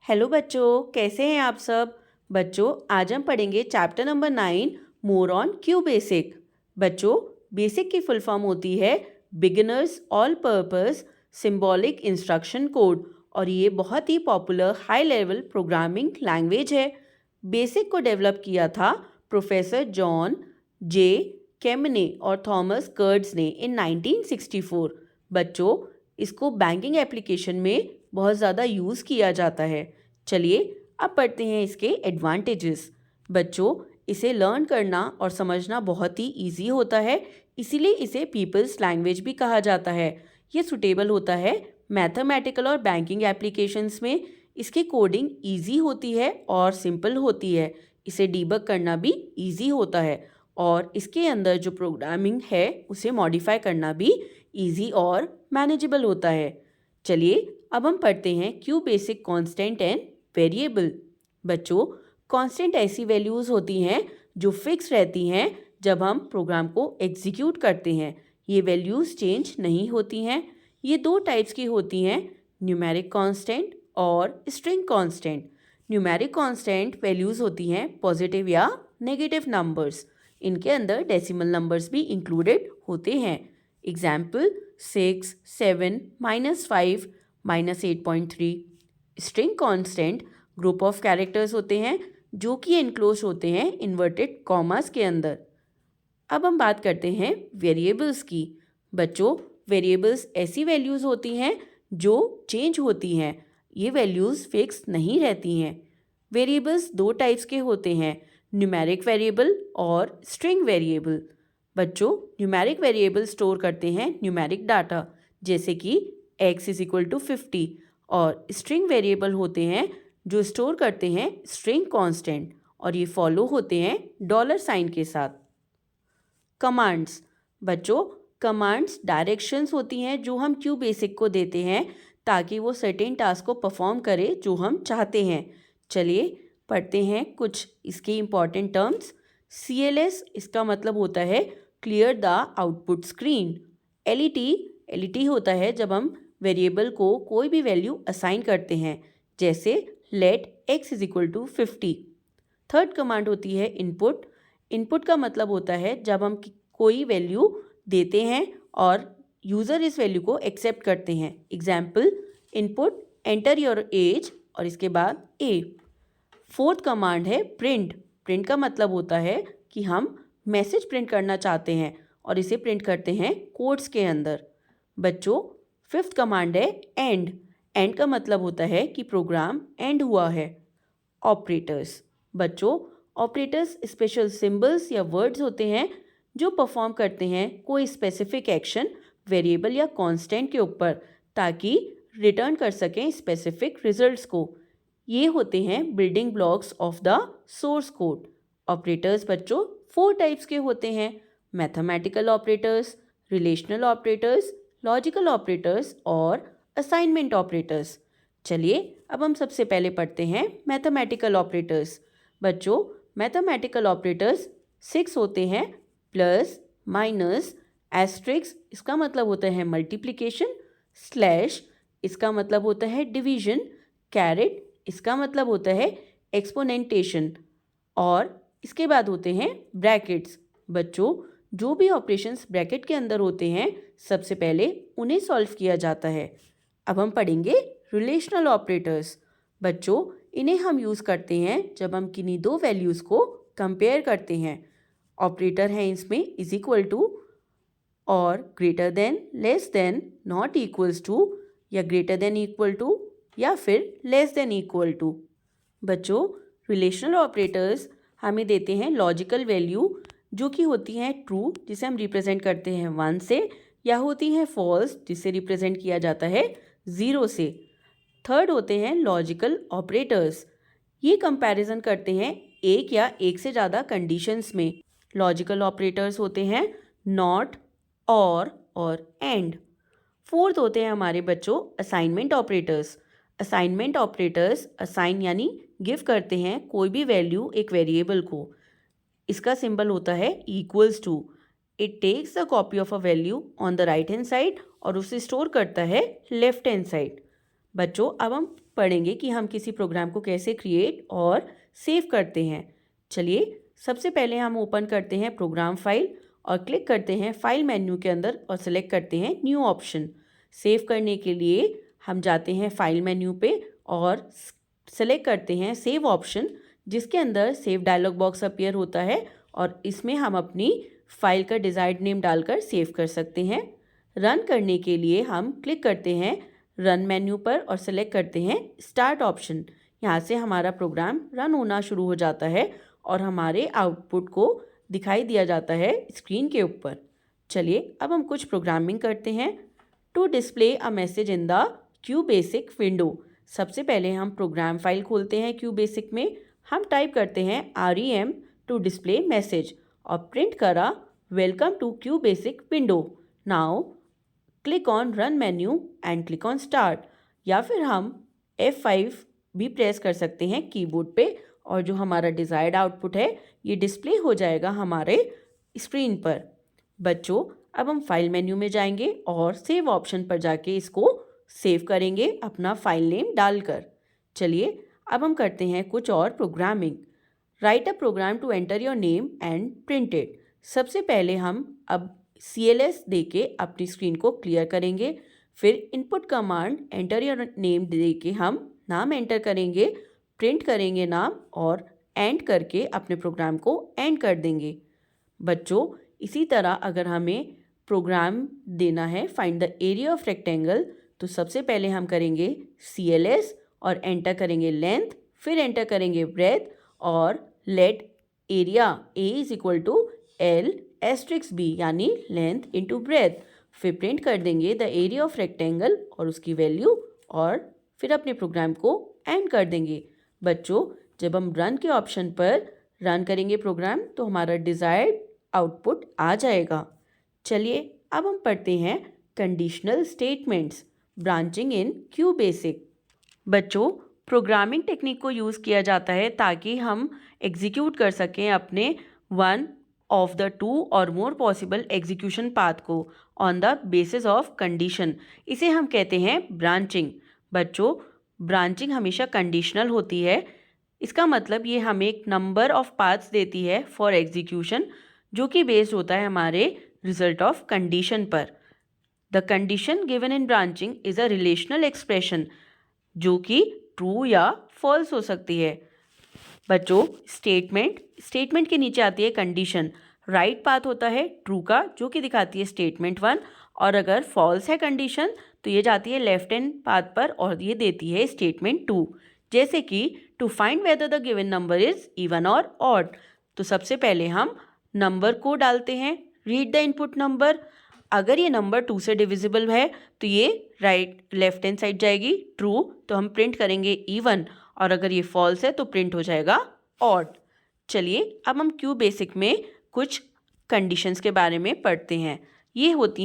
Hello बच्चों, कैसे हैं आप सब। बच्चों, आज हम पढ़ेंगे chapter number 9 more on Q BASIC. बच्चों, बेसिक की फुल फॉर्म होती है beginners all purpose symbolic instruction code और ये बहुत ही popular high level programming language है। बेसिक को डेवलप किया था प्रोफेसर जॉन जे केमने और थॉमस कर्ट्ज ने इन 1964। बच्चों, इसको बैंकिंग एप्लीकेशन में बहुत ज़्यादा यूज़ किया जाता है। चलिए अब पढ़ते हैं इसके एडवांटेजेस। बच्चों, इसे लर्न करना और समझना बहुत ही इजी होता है, इसीलिए इसे पीपल्स लैंग्वेज भी कहा जाता है। ये सुटेबल होता है मैथमेटिकल और बैंकिंग एप्लीकेशंस में। इसकी कोडिंग इजी होती है और सिंपल होती है। इसे डीबग करना भी इजी होता है और इसके अंदर जो प्रोग्रामिंग है उसे मॉडिफाई करना भी इजी और मैनेजेबल होता है। चलिए अब हम पढ़ते हैं Q basic constant and variable. बच्चों, कांस्टेंट ऐसी वैल्यूज़ होती हैं जो फिक्स रहती हैं जब हम प्रोग्राम को एग्जीक्यूट करते हैं। ये वैल्यूज़ चेंज नहीं होती हैं। ये दो टाइप्स की होती हैं, न्यूमेरिक कांस्टेंट और string constant. Numeric constant values होती हैं पॉजिटिव या नेगेटिव नंबर्स। इनके अंदर डेसिमल नंबर्स भी इंक्लूडेड होते हैं। Example 6, 7, -5, -8.3। String constant group of characters होते हैं जो कि एनक्लोज होते हैं इन्वर्टेड कॉमास के अंदर। अब हम बात करते हैं वेरिएबल्स की। बच्चों, वेरिएबल्स ऐसी वैल्यूज़ होती हैं जो चेंज होती हैं। ये वैल्यूज़ फिक्स नहीं रहती हैं। वेरिएबल्स दो टाइप्स के होते हैं, न्यूमेरिक वेरिएबल और स्ट्रिंग वेरिएबल। बच्चों, न्यूमेरिक वेरिएबल स्टोर करते हैं न्यूमेरिक डाटा, जैसे कि x = 50, और स्ट्रिंग वेरिएबल होते हैं जो स्टोर करते हैं स्ट्रिंग कांस्टेंट और ये फॉलो होते हैं $साइन के साथ। कमांड्स। बच्चों, कमांड्स डायरेक्शंस होती हैं जो हम क्यू बेसिक को देते हैं ताकि वो सर्टेन टास्क को परफॉर्म करे जो हम चाहते हैं। चलिए पढ़ते हैं कुछ इसके इम्पॉर्टेंट टर्म्स। CLS, इसका मतलब होता है clear the output screen. LET होता है जब हम वेरिएबल को कोई भी वैल्यू असाइन करते हैं, जैसे लेट x = 50। थर्ड कमांड होती है इनपुट। इनपुट का मतलब होता है जब हम कोई वैल्यू देते हैं और यूज़र इस वैल्यू को एक्सेप्ट करते हैं। Example, input enter your age और इसके बाद a। फोर्थ कमांड है प्रिंट। प्रिंट का मतलब होता है कि हम मैसेज प्रिंट करना चाहते हैं और इसे प्रिंट करते हैं कोट्स के अंदर। बच्चों, फिफ्थ कमांड है एंड। एंड का मतलब होता है कि प्रोग्राम एंड हुआ है। ऑपरेटर्स। बच्चों, ऑपरेटर्स स्पेशल सिंबल्स या वर्ड्स होते हैं जो परफॉर्म करते हैं कोई स्पेसिफिक एक्शन वेरिएबल या कांस्टेंट के ऊपर ताकि रिटर्न कर सकें स्पेसिफिक रिजल्ट्स को। ये होते हैं building blocks of the source code. Operators बच्चों 4 टाइप्स के होते हैं, mathematical operators, relational operators, logical operators और असाइनमेंट ऑपरेटर्स। चलिए अब हम सबसे पहले पढ़ते हैं मैथमेटिकल ऑपरेटर्स। बच्चों, मैथमेटिकल ऑपरेटर्स 6 होते हैं, प्लस, माइनस, एस्ट्रिक्स, इसका मतलब होता है मल्टीप्लिकेशन, स्लैश, इसका मतलब होता है डिवीजन, कैरेट, इसका मतलब होता है एक्सपोनेंटेशन, और इसके बाद होते हैं ब्रैकेट्स। बच्चों, जो भी ऑपरेशंस ब्रैकेट के अंदर होते हैं सबसे पहले उन्हें सॉल्व किया जाता है। अब हम पढ़ेंगे रिलेशनल ऑपरेटर्स। बच्चों, इन्हें हम यूज़ करते हैं जब हम किन्हीं दो वैल्यूज़ को कंपेयर करते हैं। ऑपरेटर हैं इसमें इज इक्वल टू और greater than, less than, not equals to या ग्रेटर देन इक्वल टू या फिर लेस देन इक्वल टू। बच्चों, रिलेशनल ऑपरेटर्स हमें देते हैं लॉजिकल वैल्यू जो कि होती हैं ट्रू, जिसे हम रिप्रेजेंट करते हैं 1 से, या होती हैं फॉल्स जिसे रिप्रेजेंट किया जाता है 0 से। थर्ड होते हैं लॉजिकल ऑपरेटर्स। ये कंपैरिजन करते हैं एक या एक से ज़्यादा कंडीशंस में। लॉजिकल ऑपरेटर्स होते हैं नॉट, और एंड। फोर्थ होते हैं हमारे बच्चों assignment operators. Assignment operators assign यानी गिव करते हैं कोई भी वैल्यू एक वेरिएबल को। इसका सिंबल होता है equals to. It takes the copy of a value on the right hand side और उसे स्टोर करता है लेफ्ट हैंड साइड। बच्चों, अब हम पढ़ेंगे कि हम किसी प्रोग्राम को कैसे क्रिएट और सेव करते हैं। चलिए सबसे पहले हम ओपन करते हैं प्रोग्राम फाइल और क्लिक करते हैं फाइल मेन्यू के अंदर और सेलेक्ट करते हैं न्यू ऑप्शन। सेव करने के लिए हम जाते हैं फाइल मेन्यू पे और सेलेक्ट करते हैं सेव ऑप्शन, जिसके अंदर सेव डायलॉग बॉक्स अपीयर होता है और इसमें हम अपनी फाइल का डिज़ायर्ड नेम डालकर सेव कर सकते हैं। रन करने के लिए हम क्लिक करते हैं रन मेन्यू पर और सेलेक्ट करते हैं स्टार्ट ऑप्शन। यहाँ से हमारा प्रोग्राम रन होना शुरू हो जाता है और हमारे आउटपुट को दिखाई दिया जाता है स्क्रीन के ऊपर। चलिए अब हम कुछ प्रोग्रामिंग करते हैं। To display a message in the QBasic window, सबसे पहले हम प्रोग्राम फाइल खोलते हैं QBasic में। हम टाइप करते हैं REM टू डिस्प्ले मैसेज और प्रिंट करा welcome to QBasic window. Now click on run menu and click on start, या फिर हम F5 भी प्रेस कर सकते हैं कीबोर्ड पे और जो हमारा डिज़ायर्ड आउटपुट है ये डिस्प्ले हो जाएगा हमारे स्क्रीन पर। बच्चों अब हम फाइल मेन्यू में जाएंगे और सेव ऑप्शन पर जाके इसको सेव करेंगे अपना फाइल नेम डालकर। चलिए अब हम करते हैं कुछ और programming. Write a program to enter your name and print it. सबसे पहले हम अब CLS दे के अपनी स्क्रीन को क्लियर करेंगे। फिर input command enter your name दे के हम नाम एंटर करेंगे, प्रिंट करेंगे नाम और एंड करके अपने प्रोग्राम को एंड कर देंगे। बच्चों इसी तरह अगर हमें प्रोग्राम देना है find the area of rectangle, तो सबसे पहले हम करेंगे CLS और एंटर करेंगे लेंथ, फिर एंटर करेंगे ब्रेथ और let area A is equal to L*B यानी लेंथ इंटू ब्रेथ। फिर प्रिंट कर देंगे द एरिया ऑफ रेक्टेंगल और उसकी वैल्यू और फिर अपने प्रोग्राम को एंड कर देंगे। बच्चों जब हम रन के ऑप्शन पर रन करेंगे प्रोग्राम तो हमारा डिज़ायर्ड आउटपुट आ जाएगा। चलिए अब हम पढ़ते हैं कंडीशनल स्टेटमेंट्स ब्रांचिंग इन QBasic। बच्चों प्रोग्रामिंग टेक्निक को यूज़ किया जाता है ताकि हम एग्जीक्यूट कर सकें अपने वन ऑफ द टू और मोर पॉसिबल एग्जीक्यूशन पाथ को on the basis of condition. इसे हम कहते हैं ब्रांचिंग। बच्चों ब्रांचिंग हमेशा कंडीशनल होती है। इसका मतलब ये हमें एक नंबर ऑफ पाथ्स देती है फॉर एग्जीक्यूशन, जो कि बेस्ड होता है हमारे रिजल्ट ऑफ कंडीशन पर। The condition given in branching is a relational expression जो कि ट्रू या फॉल्स हो सकती है। बच्चों स्टेटमेंट के नीचे आती है कंडीशन। राइट पाथ होता है ट्रू का जो कि दिखाती है स्टेटमेंट 1, और अगर फॉल्स है कंडीशन तो ये जाती है लेफ्ट हैंड पाथ पर और ये देती है स्टेटमेंट 2। जैसे कि to find whether the given number is even और ऑड, तो सबसे पहले हम नंबर को डालते हैं रीड द इनपुट नंबर। अगर ये नंबर 2 से डिविजिबल है तो ये लेफ्ट हैंड साइड जाएगी ट्रू, तो हम प्रिंट करेंगे इवन, और अगर ये फॉल्स है तो प्रिंट हो जाएगा ऑड। चलिए अब हम QBasic में कुछ कंडीशंस के बारे में पढ़ते हैं। ये होती